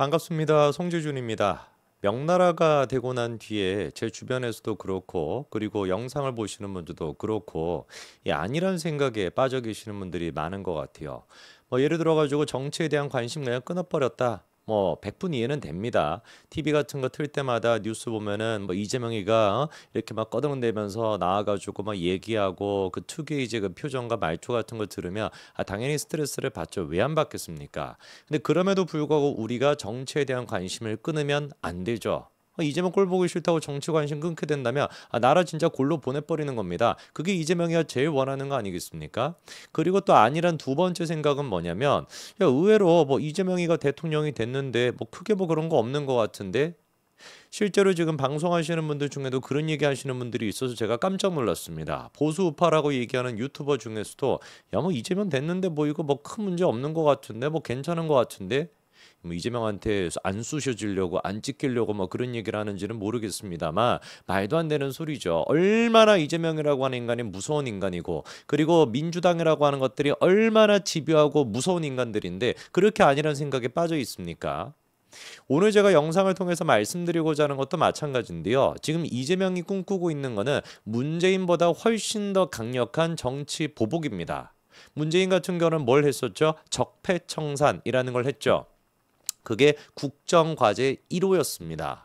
반갑습니다. 송지준입니다. 명나라가 되고 난 뒤에 제 주변에서도 그렇고 그리고 영상을 보시는 분들도 그렇고 아니란 생각에 빠져 계시는 분들이 많은 것 같아요. 예를 들어 가지고 정치에 대한 관심 그냥 끊어버렸다. 100분 이해는 됩니다. TV 같은 거 틀 때마다 뉴스 보면은 이재명이가 이렇게 막 꺼덕대면서 나와가지고 막 얘기하고 그 특유의 이제 그 표정과 말투 같은 거 들으면 당연히 스트레스를 받죠. 왜 안 받겠습니까? 근데 그럼에도 불구하고 우리가 정치에 대한 관심을 끊으면 안 되죠. 이재명 꼴 보기 싫다고 정치 관심 끊게 된다면 나라 진짜 골로 보내버리는 겁니다. 그게 이재명이가 제일 원하는 거 아니겠습니까? 그리고 또 아니란 두 번째 생각은 뭐냐면 의외로 이재명이가 대통령이 됐는데 크게 그런 거 없는 것 같은데 실제로 지금 방송하시는 분들 중에도 그런 얘기 하시는 분들이 있어서 제가 깜짝 놀랐습니다. 보수 우파라고 얘기하는 유튜버 중에서도 이재명 됐는데 이거 큰 문제 없는 것 같은데 괜찮은 것 같은데 이재명한테 안 쑤셔지려고 안 찍히려고 그런 얘기를 하는지는 모르겠습니다만 말도 안 되는 소리죠. 얼마나 이재명이라고 하는 인간이 무서운 인간이고 그리고 민주당이라고 하는 것들이 얼마나 집요하고 무서운 인간들인데 그렇게 아니란 생각에 빠져 있습니까? 오늘 제가 영상을 통해서 말씀드리고자 하는 것도 마찬가지인데요. 지금 이재명이 꿈꾸고 있는 거는 문재인보다 훨씬 더 강력한 정치 보복입니다. 문재인 같은 경우는 뭘 했었죠? 적폐청산이라는 걸 했죠. 그게 국정과제 1호였습니다.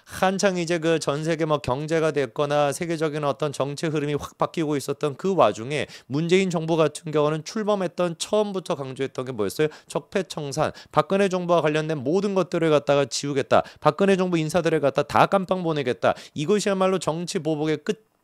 한창 이제 그 전 세계 경제가 됐거나 세계적인 어떤 정치 흐름이 확 바뀌고 있었던 그 와중에 문재인 정부 같은 경우는 출범했던 처음부터 강조했던 게 뭐였어요? 적폐청산. 박근혜 정부와 관련된 모든 것들을 갖다가 지우겠다. 박근혜 정부 인사들을 갖다 다 깜빵 보내겠다. 이것이야말로 정치 보복의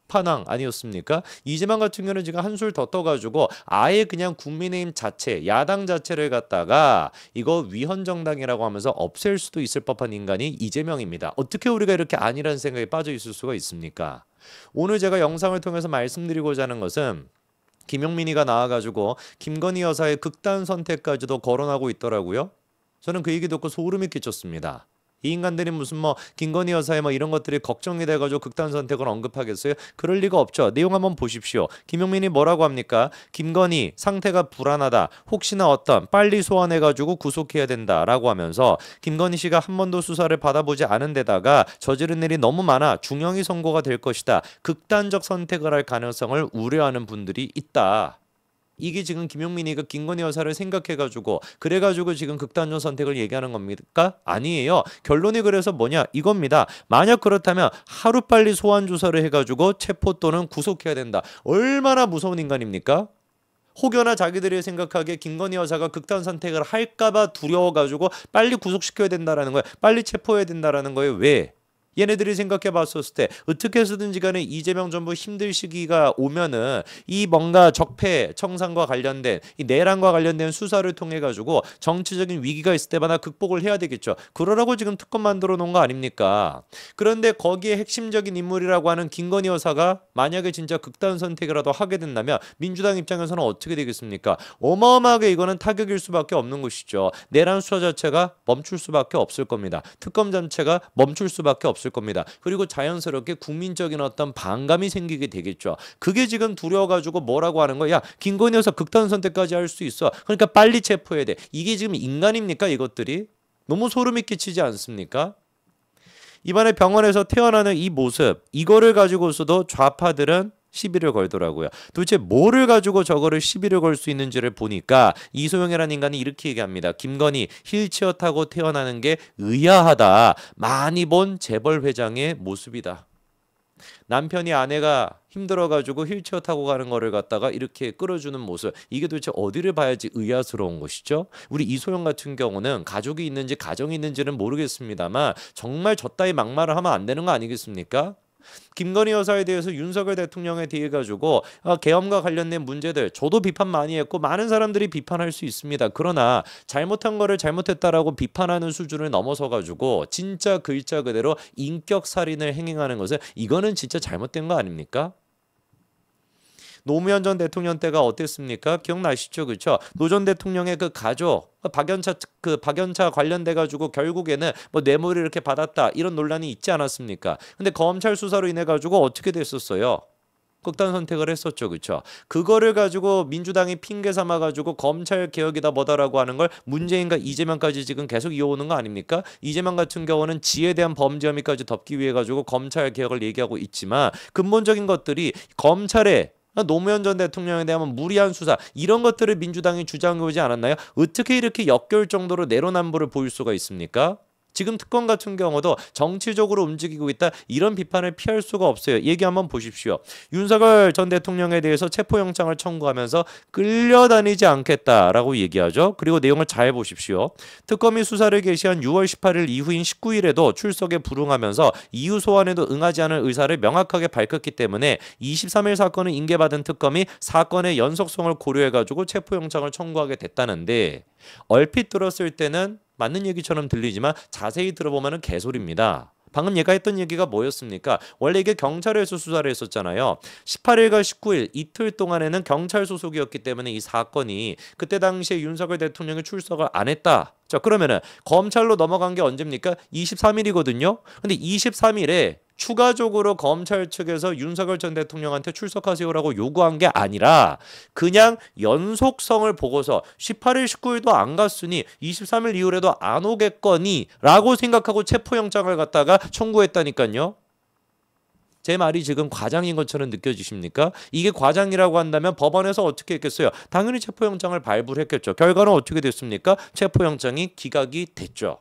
끝판왕 아니었습니까? 이재명 같은 경우는 지금 한술 더 떠가지고 아예 그냥 국민의힘 자체, 야당 자체를 갖다가 이거 위헌정당이라고 하면서 없앨 수도 있을 법한 인간이 이재명입니다. 어떻게 우리가 이렇게 아니라는 생각에 빠져 있을 수가 있습니까? 오늘 제가 영상을 통해서 말씀드리고자 하는 것은 김용민이가 나와가지고 김건희 여사의 극단 선택까지도 거론하고 있더라고요. 저는 그 얘기 듣고 소름이 끼쳤습니다. 이 인간들이 무슨 김건희 여사의 이런 것들이 걱정이 돼가지고 극단 선택을 언급하겠어요? 그럴 리가 없죠. 내용 한번 보십시오. 김용민이 뭐라고 합니까? 김건희 상태가 불안하다. 혹시나 빨리 소환해가지고 구속해야 된다라고 하면서 김건희 씨가 한 번도 수사를 받아보지 않은 데다가 저지른 일이 너무 많아 중형이 선고가 될 것이다. 극단적 선택을 할 가능성을 우려하는 분들이 있다. 이게 지금 김용민이가 김건희 여사를 생각해가지고 그래가지고 지금 극단적 선택을 얘기하는 겁니까? 아니에요. 결론이 그래서 뭐냐? 이겁니다. 만약 그렇다면 하루빨리 소환 조사를 해가지고 체포 또는 구속해야 된다. 얼마나 무서운 인간입니까? 혹여나 자기들이 생각하기에 김건희 여사가 극단 선택을 할까봐 두려워가지고 빨리 구속시켜야 된다라는 거예요. 빨리 체포해야 된다라는 거예요. 왜? 얘네들이 생각해 봤었을 때 어떻게 해서든지 간에 이재명 정부 힘들 시기가 오면은 이 뭔가 적폐 청산과 관련된 이 내란과 관련된 수사를 통해 가지고 정치적인 위기가 있을 때마다 극복을 해야 되겠죠. 그러라고 지금 특검 만들어 놓은 거 아닙니까? 그런데 거기에 핵심적인 인물이라고 하는 김건희 여사가 만약에 진짜 극단 선택이라도 하게 된다면 민주당 입장에서는 어떻게 되겠습니까? 어마어마하게 이거는 타격일 수밖에 없는 것이죠. 내란 수사 자체가 멈출 수밖에 없을 겁니다. 특검 자체가 멈출 수밖에 없을 겁니다. 그리고 자연스럽게 국민적인 어떤 반감이 생기게 되겠죠. 그게 지금 두려워가지고 뭐라고 하는 거야? 김건희 여사 극단 선택까지 할 수 있어. 그러니까 빨리 체포해야 돼. 이게 지금 인간입니까? 이것들이? 너무 소름이 끼치지 않습니까? 이번에 병원에서 태어나는 이 모습, 이거를 가지고서도 좌파들은 시비를 걸더라고요. 도대체 뭐를 가지고 저거를 시비를 걸 수 있는지를 보니까 이소영이라는 인간이 이렇게 얘기합니다. 김건희 휠체어 타고 태어나는 게 의아하다. 많이 본 재벌 회장의 모습이다. 남편이 아내가 힘들어가지고 휠체어 타고 가는 거를 갖다가 이렇게 끌어주는 모습, 이게 도대체 어디를 봐야지 의아스러운 것이죠? 우리 이소영 같은 경우는 가족이 있는지 가정이 있는지는 모르겠습니다만 정말 저따위 막말을 하면 안 되는 거 아니겠습니까? 김건희 여사에 대해서 윤석열 대통령에 대해 가지고 계엄과 관련된 문제들 저도 비판 많이 했고 많은 사람들이 비판할 수 있습니다. 그러나 잘못한 거를 잘못했다라고 비판하는 수준을 넘어서 가지고 진짜 글자 그대로 인격 살인을 행행하는 것은 이거는 진짜 잘못된 거 아닙니까? 노무현 전 대통령 때가 어땠습니까? 기억나시죠? 그렇죠? 노 전 대통령의 그 가족 박연차 관련돼 가지고 결국에는 뇌물을 이렇게 받았다 이런 논란이 있지 않았습니까? 근데 검찰 수사로 인해 가지고 어떻게 됐었어요? 극단 선택을 했었죠. 그렇죠? 그거를 가지고 민주당이 핑계 삼아 가지고 검찰 개혁이다 뭐다라고 하는 걸 문재인과 이재명까지 지금 계속 이어오는 거 아닙니까? 이재명 같은 경우는 지에 대한 범죄 혐의까지 덮기 위해 가지고 검찰 개혁을 얘기하고 있지만 근본적인 것들이 검찰의 노무현 전 대통령에 대한 무리한 수사 이런 것들을 민주당이 주장해 오지 않았나요? 어떻게 이렇게 역겨울 정도로 내로남불을 보일 수가 있습니까? 지금 특검 같은 경우도 정치적으로 움직이고 있다 이런 비판을 피할 수가 없어요. 얘기 한번 보십시오. 윤석열 전 대통령에 대해서 체포영장을 청구하면서 끌려다니지 않겠다라고 얘기하죠. 그리고 내용을 잘 보십시오. 특검이 수사를 개시한 6월 18일 이후인 19일에도 출석에 불응하면서 이유 소환에도 응하지 않을 의사를 명확하게 밝혔기 때문에 23일 사건을 인계받은 특검이 사건의 연속성을 고려해가지고 체포영장을 청구하게 됐다는데 얼핏 들었을 때는 맞는 얘기처럼 들리지만 자세히 들어보면 개소리입니다. 방금 얘가 했던 얘기가 뭐였습니까? 원래 이게 경찰에서 수사를 했었잖아요. 18일과 19일 이틀 동안에는 경찰 소속이었기 때문에 이 사건이 그때 당시에 윤석열 대통령이 출석을 안 했다. 자, 그러면은 검찰로 넘어간 게 언제입니까? 23일이거든요. 근데 23일에 추가적으로 검찰 측에서 윤석열 전 대통령한테 출석하세요라고 요구한 게 아니라 그냥 연속성을 보고서 18일, 19일도 안 갔으니 23일 이후에도 안 오겠거니 라고 생각하고 체포영장을 갖다가 청구했다니까요. 제 말이 지금 과장인 것처럼 느껴지십니까? 이게 과장이라고 한다면 법원에서 어떻게 했겠어요? 당연히 체포영장을 발부를 했겠죠. 결과는 어떻게 됐습니까? 체포영장이 기각이 됐죠.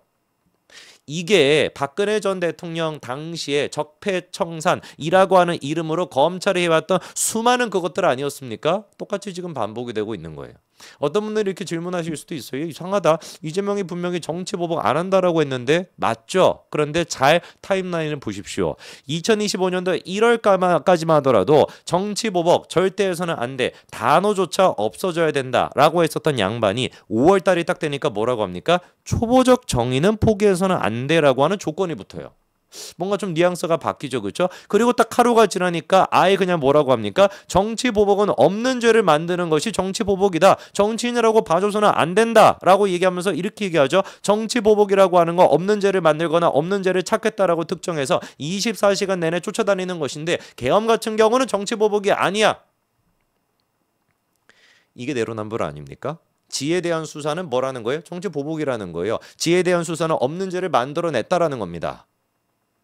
이게 박근혜 전 대통령 당시에 적폐청산이라고 하는 이름으로 검찰이 해왔던 수많은 그것들 아니었습니까? 똑같이 지금 반복이 되고 있는 거예요. 어떤 분들이 이렇게 질문하실 수도 있어요. 이상하다. 이재명이 분명히 정치보복 안 한다라고 했는데 맞죠? 그런데 잘 타임라인을 보십시오. 2025년도 1월까지만 하더라도 정치보복 절대 해서는 안 돼. 단어조차 없어져야 된다라고 했었던 양반이 5월달이 딱 되니까 뭐라고 합니까? 초보적 정의는 포기해서는 안 돼라고 하는 조건이 붙어요. 뭔가 좀 뉘앙스가 바뀌죠. 그렇죠? 그리고 딱 하루가 지나니까 아예 그냥 뭐라고 합니까? 정치보복은 없는 죄를 만드는 것이 정치보복이다. 정치인이라고 봐줘서는 안 된다라고 얘기하면서 이렇게 얘기하죠. 정치보복이라고 하는 거 없는 죄를 만들거나 없는 죄를 찾겠다라고 특정해서 24시간 내내 쫓아다니는 것인데 계엄 같은 경우는 정치보복이 아니야. 이게 내로남불 아닙니까? 지에 대한 수사는 뭐라는 거예요? 정치보복이라는 거예요. 지에 대한 수사는 없는 죄를 만들어냈다라는 겁니다.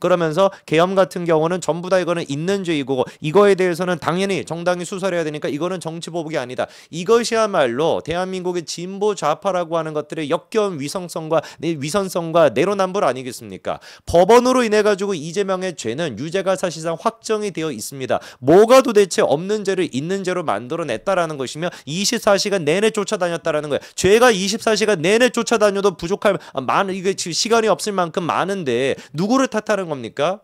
그러면서 계엄 같은 경우는 전부 다 이거는 있는 죄이고 이거에 대해서는 당연히 정당이 수사를 해야 되니까 이거는 정치보복이 아니다. 이것이야말로 대한민국의 진보 좌파라고 하는 것들의 역겨운 위선성과 내로남불 아니겠습니까? 법원으로 인해 가지고 이재명의 죄는 유죄가 사실상 확정이 되어 있습니다. 뭐가 도대체 없는 죄를 있는 죄로 만들어냈다라는 것이며 24시간 내내 쫓아다녔다라는 거예요. 죄가 24시간 내내 쫓아다녀도 부족할 많은 이게 시간이 없을 만큼 많은데 누구를 탓하는 겁니까?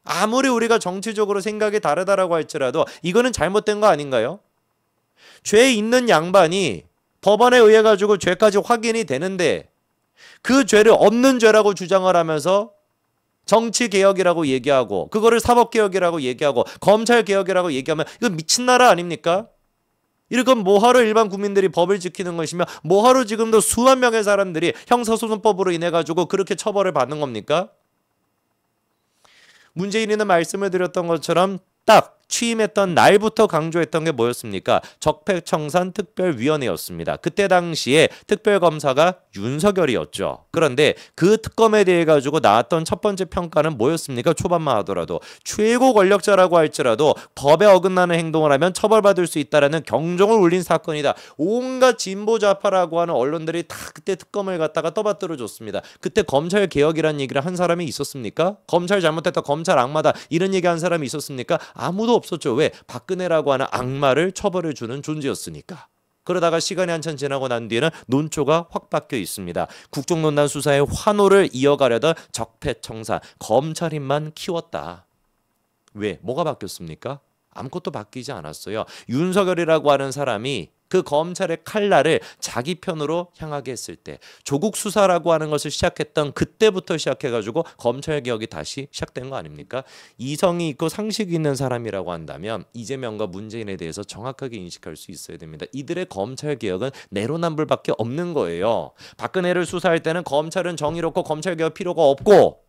아무리 우리가 정치적으로 생각이 다르다라고 할지라도 이거는 잘못된 거 아닌가요? 죄 있는 양반이 법원에 의해 가지고 죄까지 확인이 되는데 그 죄를 없는 죄라고 주장을 하면서 정치개혁이라고 얘기하고 그거를 사법개혁이라고 얘기하고 검찰개혁이라고 얘기하면 이거 미친 나라 아닙니까? 이건 뭐하러 일반 국민들이 법을 지키는 것이며 뭐하러 지금도 수만 명의 사람들이 형사소송법으로 인해 가지고 그렇게 처벌을 받는 겁니까? 문재인이는 말씀을 드렸던 것처럼 딱 취임했던 날부터 강조했던 게 뭐였습니까? 적폐청산 특별위원회였습니다. 그때 당시에 특별검사가 윤석열이었죠. 그런데 그 특검에 대해 가지고 나왔던 첫 번째 평가는 뭐였습니까? 초반만 하더라도 최고 권력자라고 할지라도 법에 어긋나는 행동을 하면 처벌받을 수 있다라는 경종을 울린 사건이다. 온갖 진보 좌파라고 하는 언론들이 다 그때 특검을 갖다가 떠받들어 줬습니다. 그때 검찰 개혁이라는 얘기를 한 사람이 있었습니까? 검찰 잘못했다, 검찰 악마다 이런 얘기 한 사람이 있었습니까? 아무도 없었죠. 왜? 박근혜라고 하는 악마를 처벌해 주는 존재였으니까. 그러다가 시간이 한참 지나고 난 뒤에는 논조가 확 바뀌어 있습니다. 국정농단 수사의 환호를 이어가려던 적폐청산, 검찰인만 키웠다. 왜? 뭐가 바뀌었습니까? 아무것도 바뀌지 않았어요. 윤석열이라고 하는 사람이 그 검찰의 칼날을 자기 편으로 향하게 했을 때 조국 수사라고 하는 것을 시작했던 그때부터 시작해가지고 검찰개혁이 다시 시작된 거 아닙니까? 이성이 있고 상식이 있는 사람이라고 한다면 이재명과 문재인에 대해서 정확하게 인식할 수 있어야 됩니다. 이들의 검찰개혁은 내로남불밖에 없는 거예요. 박근혜를 수사할 때는 검찰은 정의롭고 검찰개혁 필요가 없고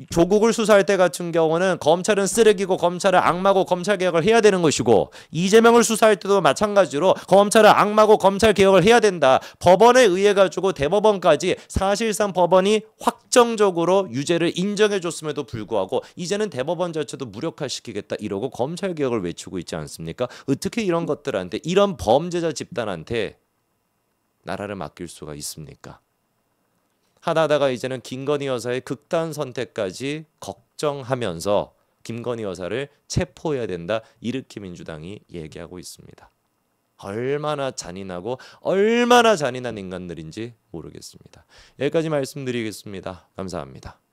조국을 수사할 때 같은 경우는 검찰은 쓰레기고 검찰은 악마고 검찰 개혁을 해야 되는 것이고, 이재명을 수사할 때도 마찬가지로 검찰은 악마고 검찰 개혁을 해야 된다. 법원에 의해 가지고 대법원까지 사실상 법원이 확정적으로 유죄를 인정해 줬음에도 불구하고 이제는 대법원 자체도 무력화시키겠다 이러고 검찰 개혁을 외치고 있지 않습니까? 어떻게 이런 것들한테, 이런 범죄자 집단한테 나라를 맡길 수가 있습니까? 하다하다가 이제는 김건희 여사의 극단 선택까지 걱정하면서 김건희 여사를 체포해야 된다, 이렇게 민주당이 얘기하고 있습니다. 얼마나 잔인하고 얼마나 잔인한 인간들인지 모르겠습니다. 여기까지 말씀드리겠습니다. 감사합니다.